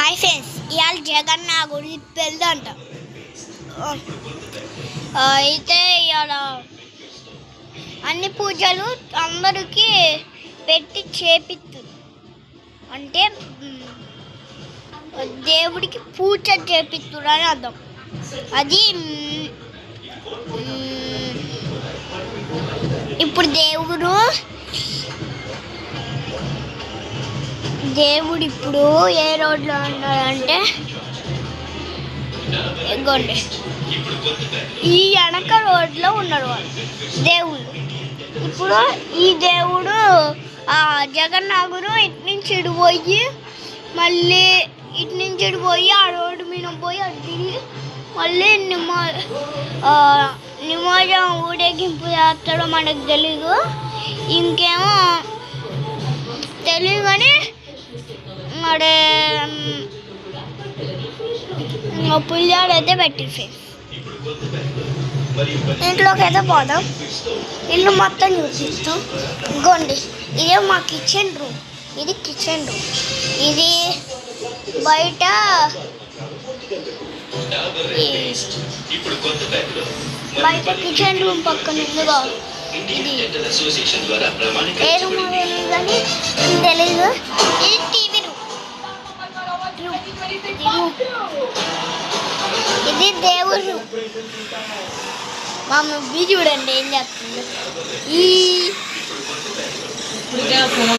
Hi friends, ఇవాళ జగన్ నా గురించి పెళ్ళంట. అయితే ఇవాళ అన్ని పూజలు అందరికి పెట్టి చేపిస్తారు. అంటే దేవుడికి పూజ చేపిస్తారు అని అర్థం. అది ఇప్పుడు దేవుడు ఇప్పుడు ఏ రోడ్లో ఉన్నాడంటే ఇగోండి ఈ వెనక రోడ్లో ఉన్నాడు వాళ్ళు దేవుడు. ఇప్పుడు ఈ దేవుడు జగన్నాథుడు ఇటు నుంచి ఇటు పోయి మళ్ళీ ఇటు నుంచి ఇటు పోయి ఆ రోడ్డు మీద పోయి అటు తిరిగి మళ్ళీ నిమజ్జనం ఊరేగింపు చేస్తాడో మనకు తెలీదు. ఇంకేమో తెలియదు కానీ మరి పుల్లాడు అయితే పెట్టి ఫ్రెండ్స్ ఇంట్లోకి అయితే పోదాం. ఇల్లు మొత్తం చూపిస్తాం. ఇగోండి ఇదే మా కిచెన్ రూమ్. ఇది కిచెన్ రూమ్. ఇది బయట కిచెన్ రూమ్ పక్కన ఇల్లుగా ఇది ఏ రూమ్ తెలియదు కానీ తెలీదు. ఇది టీవీ రూమ్. ఇది దేవుడు రూమ్. మా మమ్మీ చూడండి ఏం చేస్తుంది.